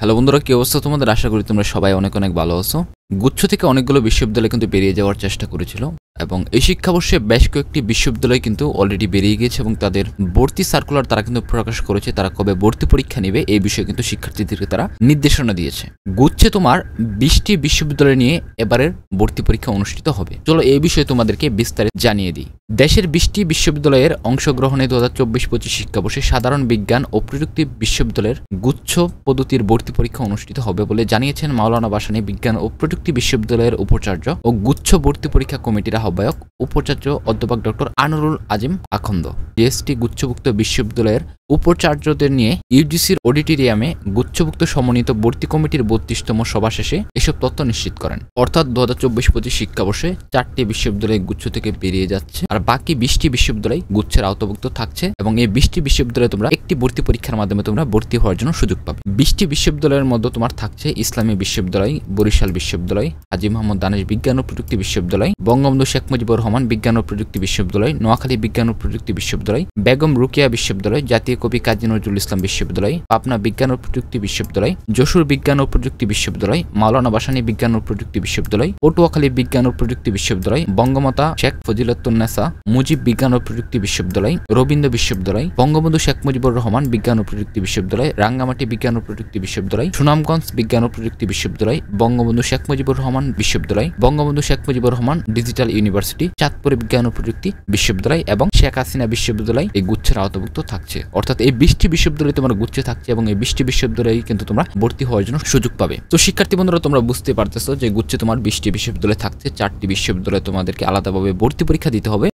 Hello বন্ধুরা, কি অবস্থা তোমাদের? আশা করি তোমরা সবাই অনেক অনেক ভালো আছো। গুচ্ছ থেকে অনেকগুলো বিশ্ববিদ্যালয় কিন্তু বেরিয়ে যাওয়ার চেষ্টা করেছিল এবং এই শিক্ষাবর্ষে বেশ কয়েকটি বিশ্ববিদ্যালয় কিন্তু অলরেডি বেরিয়ে গিয়েছে এবং তাদের ভর্তি সার্কুলার তারা কিন্তু প্রকাশ করেছে। তারা কবে ভর্তি পরীক্ষা নেবে এই বিষয়ে কিন্তু শিক্ষার্থীদেরকে তারা নির্দেশনা দিয়েছে। গুচ্ছে তোমার 20টি বিশ্ববিদ্যালয় নিয়ে এবারের ভর্তি পরীক্ষা অনুষ্ঠিত হবে। চলো এই বিষয়ে তোমাদেরকে বিস্তারিত জানিয়ে দিই। দেশের 20টি বিশ্ববিদ্যালয়ের অংশগ্রহণে 2024-25 শিক্ষাবর্ষে সাধারণ বিজ্ঞান ও প্রযুক্তি বিশ্ববিদ্যালয়ের গুচ্ছ পদ্ধতির ভর্তি পরীক্ষা অনুষ্ঠিত হবে বলে জানিয়েছেন মাওলানা ভাসানী বিজ্ঞান ও প্রযুক্তি বিশ্ববিদ্যালয়ের উপাচার্য ও গুচ্ছ ভর্তি পরীক্ষা কমিটির আহ্বায়ক উপাচার্য অধ্যাপক ডক্টর আনোয়ারুল আজিম আখন্দ। জিএসটি গুচ্ছভুক্ত বিশ্ববিদ্যালয়ের উপাচার্যদের নিয়ে ইউজিসির অডিটোরিয়ামে গুচ্ছভুক্ত সমন্বিত ভর্তি কমিটির 32তম সভা শেষে এসব তথ্য নিশ্চিত করেন। অর্থাৎ 2024-25 শিক্ষাবর্ষে 4টি বিশ্ববিদ্যালয় গুচ্ছ থেকে বেরিয়ে যাচ্ছে আর বাকি 20টি বিশ্ববিদ্যালয় গুচ্ছের আওতাভুক্ত থাকছে এবং এই 20টি বিশ্ববিদ্যালয়ে তোমরা একটি ভর্তি পরীক্ষার মাধ্যমে তোমরা ভর্তি হওয়ার জন্য সুযোগ পাবে। 20টি বিশ্ববিদ্যালয়ের মধ্যে তোমার থাকছে ইসলামী বিশ্ববিদ্যালয়, বরিশাল বিশ্ববিদ্যালয়, হাজী মোহাম্মদ দানেশ বিজ্ঞান ও প্রযুক্তি বিশ্ববিদ্যালয়, বঙ্গবন্ধু শেখ মুজিবুর রহমান বিজ্ঞান ও প্রযুক্তি বিশ্ববিদ্যালয়, নোয়াখালী বিজ্ঞান ও প্রযুক্তি বিশ্ববিদ্যালয়, বেগম রোকেয়া বিশ্ববিদ্যালয়, জাতীয় কবি কাজী নজরুল ইসলাম বিশ্ববিদ্যালয়, পাবনা বিজ্ঞান ও প্রযুক্তি বিশ্ববিদ্যালয়, যশোর বিজ্ঞান ও প্রযুক্তি বিশ্ববিদ্যালয়, মাওলানা ভাসানী বিজ্ঞান ও প্রযুক্তি বিশ্ববিদ্যালয়, পটুয়াখালী বিজ্ঞান ও প্রযুক্তি বিশ্ববিদ্যালয়, বঙ্গমাতা শেখ ফজিলাতুন্নেসা মুজিব বিজ্ঞান ও প্রযুক্তি বিশ্ববিদ্যালয়, রবীন্দ্র বিশ্ববিদ্যালয়, বঙ্গবন্ধু শেখ মুজিবুর রহমান বিজ্ঞান ও প্রযুক্তি বিশ্ববিদ্যালয়, রাঙ্গামাটি বিজ্ঞান ও প্রযুক্তি বিশ্ববিদ্যালয়, সুনামগঞ্জ বিজ্ঞান ও প্রযুক্তি বিশ্ববিদ্যালয়, বঙ্গবন্ধু শেখ মুজিবুর রহমান বিশ্ববিদ্যালয়, বঙ্গবন্ধু শেখ মুজিবুর রহমান ডিজিটাল ইউনিভার্সিটি, চাঁদপুর বিজ্ঞান ও প্রযুক্তি বিশ্ববিদ্যালয় এবং শেখ হাসিনা বিশ্ববিদ্যালয় এই গুচ্ছের আওতাভুক্ত থাকছে। অর্থাৎ এই 20টি বিশ্ববিদ্যালয় তোমার গুচ্ছে থাকছে এবং এই 20টি বিশ্ববিদ্যালয়ে কিন্তু তোমরা ভর্তি হওয়ার জন্য সুযোগ পাবে। তো শিক্ষার্থী বন্ধুরা, তোমরা বুঝতে পারতেছো যে গুচ্ছে তোমার 20টি বিশ্ববিদ্যালয় থাকছে, 4টি বিশ্ববিদ্যালয়ে তোমাদেরকে আলাদাভাবে ভর্তি পরীক্ষা দিতে হবে